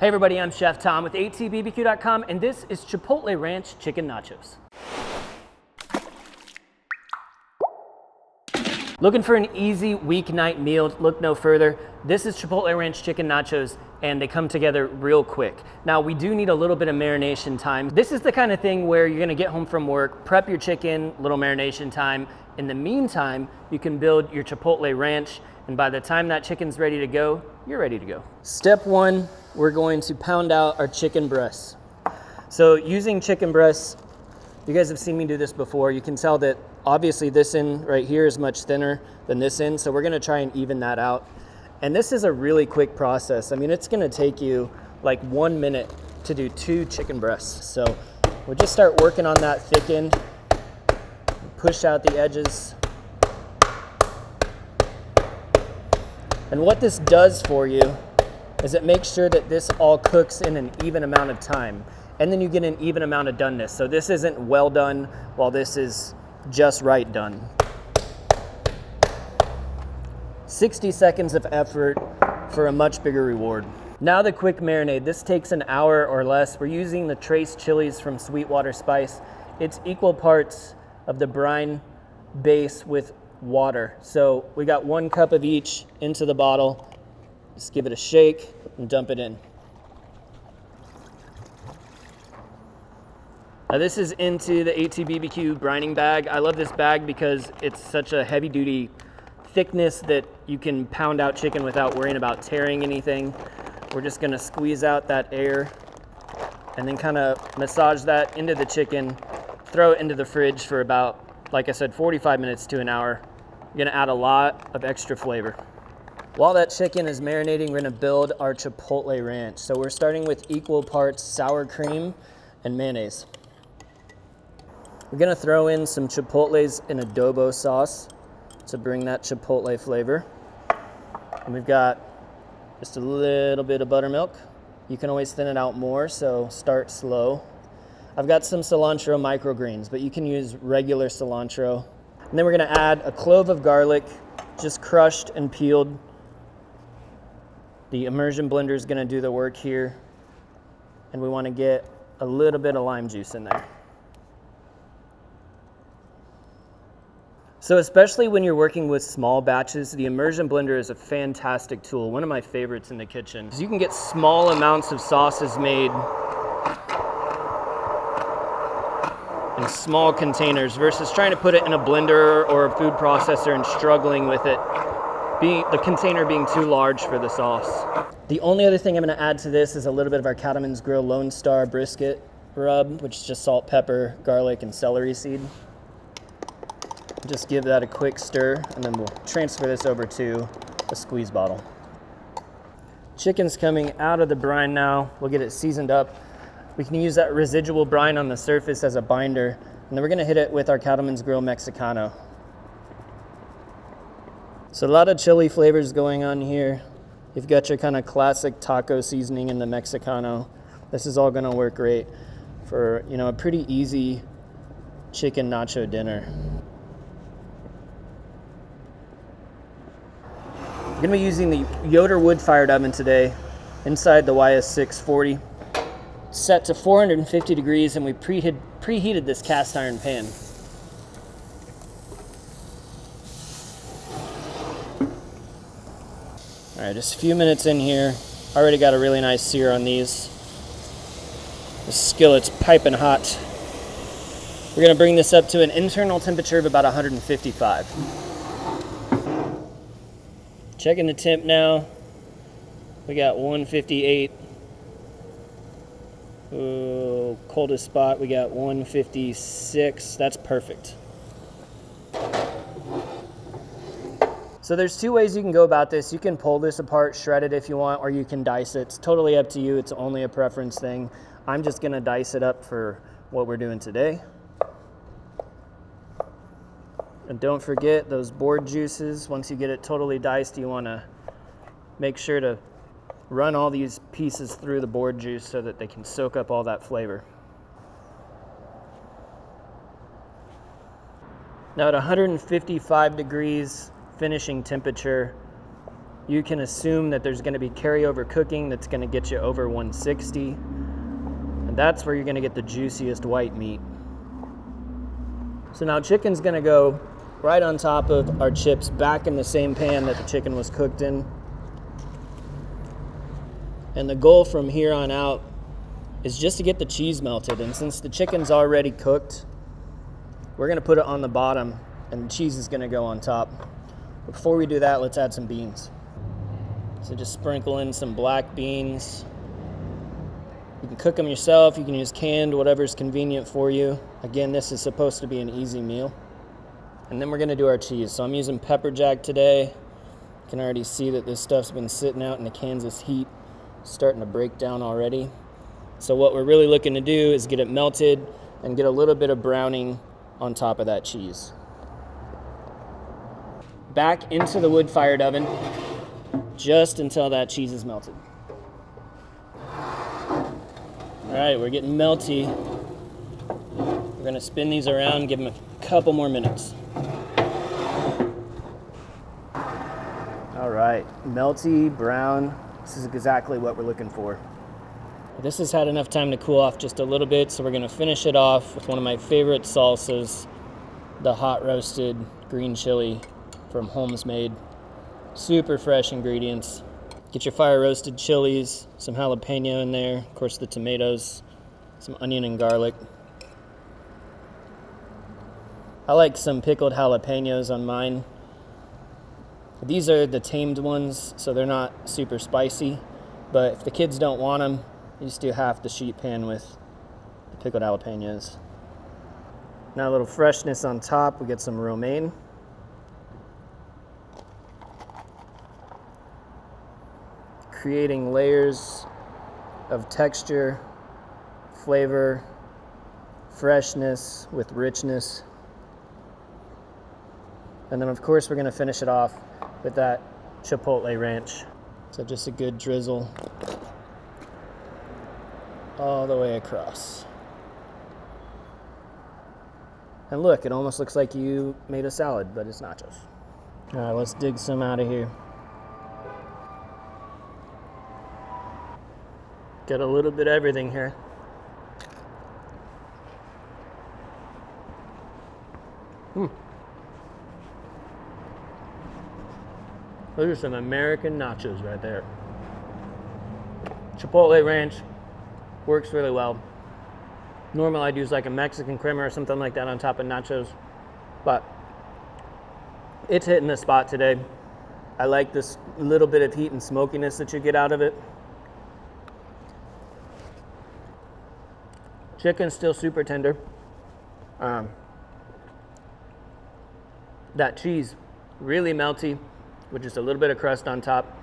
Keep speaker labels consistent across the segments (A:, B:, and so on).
A: Hey everybody, I'm Chef Tom with atbbq.com, and this is Chipotle Ranch Chicken Nachos. Looking for an easy weeknight meal? Look no further. This is Chipotle Ranch Chicken Nachos, and they come together real quick. Now, we do need a little bit of marination time. This is the kind of thing where you're gonna get home from work, prep your chicken, little marination time. In the meantime, you can build your Chipotle Ranch, and by the time that chicken's ready to go, you're ready to go. Step one, we're going to pound out our chicken breasts. So using chicken breasts, you guys have seen me do this before. You can tell that obviously this end right here is much thinner than this end, so we're gonna try and even that out. And this is a really quick process. I mean, it's gonna take you like 1 minute to do 2 chicken breasts. So we'll just start working on that thick end, push out the edges. And what this does for you is it makes sure that this all cooks in an even amount of time. And then you get an even amount of doneness. So this isn't well done while this is just right done. 60 seconds of effort for a much bigger reward. Now the quick marinade. This takes an hour or less. We're using the Trace chilies from Sweetwater Spice. It's equal parts of the brine base with water. So we got 1 cup of each into the bottle. Just give it a shake and dump it in. Now this is into the ATBBQ brining bag. I love this bag because it's such a heavy duty thickness that you can pound out chicken without worrying about tearing anything. We're just gonna squeeze out that air and then kind of massage that into the chicken, throw it into the fridge for about, like I said, 45 minutes to an hour. You're gonna add a lot of extra flavor. While that chicken is marinating, we're gonna build our Chipotle Ranch. So we're starting with equal parts sour cream and mayonnaise. We're gonna throw in some chipotles in adobo sauce to bring that chipotle flavor. And we've got just a little bit of buttermilk. You can always thin it out more, so start slow. I've got some cilantro microgreens, but you can use regular cilantro. And then we're gonna add a clove of garlic, just crushed and peeled. The immersion blender is gonna do the work here. And we wanna get a little bit of lime juice in there. So especially when you're working with small batches, the immersion blender is a fantastic tool, one of my favorites in the kitchen. You can get small amounts of sauces made in small containers versus trying to put it in a blender or a food processor and struggling with it, the container being too large for the sauce. The only other thing I'm gonna add to this is a little bit of our Cattleman's Grill Lone Star brisket rub, which is just salt, pepper, garlic, and celery seed. Just give that a quick stir, and then we'll transfer this over to a squeeze bottle. Chicken's coming out of the brine now. We'll get it seasoned up. We can use that residual brine on the surface as a binder, and then we're gonna hit it with our Cattleman's Grill Mexicano. So a lot of chili flavors going on here. You've got your kind of classic taco seasoning in the Mexicano. This is all gonna work great for, you know, a pretty easy chicken nacho dinner. I'm gonna be using the Yoder wood-fired oven today inside the YS640. Set to 450 degrees, and we preheated this cast iron pan. All right, just a few minutes in here. Already got a really nice sear on these. The skillet's piping hot. We're gonna bring this up to an internal temperature of about 155. Checking the temp now. We got 158. Ooh, coldest spot, we got 156. That's perfect. So there's 2 ways you can go about this. You can pull this apart, shred it if you want, or you can dice it. It's totally up to you. It's only a preference thing. I'm just gonna dice it up for what we're doing today. And don't forget those board juices. Once you get it totally diced, you wanna make sure to run all these pieces through the board juice so that they can soak up all that flavor. Now at 155 degrees finishing temperature, you can assume that there's gonna be carryover cooking that's gonna get you over 160. And that's where you're gonna get the juiciest white meat. So now chicken's gonna go right on top of our chips, back in the same pan that the chicken was cooked in. And the goal from here on out is just to get the cheese melted. And since the chicken's already cooked, we're gonna put it on the bottom and the cheese is gonna go on top. But before we do that, let's add some beans. So just sprinkle in some black beans. You can cook them yourself, you can use canned, whatever's convenient for you. Again, this is supposed to be an easy meal. And then we're gonna do our cheese. So I'm using pepper jack today. You can already see that this stuff's been sitting out in the Kansas heat, starting to break down already. So what we're really looking to do is get it melted and get a little bit of browning on top of that cheese. Back into the wood-fired oven, just until that cheese is melted. All right, we're getting melty. We're gonna spin these around, give them a couple more minutes. All right, melty, brown. This is exactly what we're looking for. This has had enough time to cool off just a little bit, so we're gonna finish it off with one of my favorite salsas, the hot roasted green chili from Holme's made. Super fresh ingredients. Get your fire roasted chilies, some jalapeno in there, of course the tomatoes, some onion and garlic. I like some pickled jalapenos on mine. These are the tamed ones, so they're not super spicy, but if the kids don't want them, you just do half the sheet pan with the pickled jalapenos. Now a little freshness on top, we get some romaine. Creating layers of texture, flavor, freshness with richness. And then of course we're gonna finish it off with that Chipotle ranch. So just a good drizzle all the way across. And look, it almost looks like you made a salad, but it's nachos. All right, let's dig some out of here. Get a little bit of everything here. Those are some American nachos right there. Chipotle ranch works really well. Normally I'd use like a Mexican creamer or something like that on top of nachos, but it's hitting the spot today. I like this little bit of heat and smokiness that you get out of it. Chicken's still super tender. That cheese, really melty, with just a little bit of crust on top.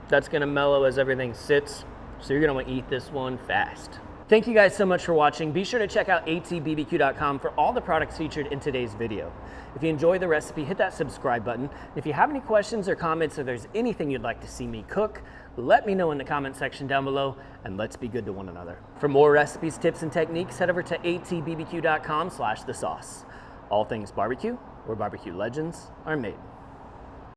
A: That's gonna mellow as everything sits, so you're gonna wanna eat this one fast. Thank you guys so much for watching. Be sure to check out atbbq.com for all the products featured in today's video. If you enjoyed the recipe, hit that subscribe button. If you have any questions or comments, or there's anything you'd like to see me cook, let me know in the comment section down below, and let's be good to one another. For more recipes, tips, and techniques, head over to atbbq.com/thesauce. All things barbecue, where barbecue legends are made.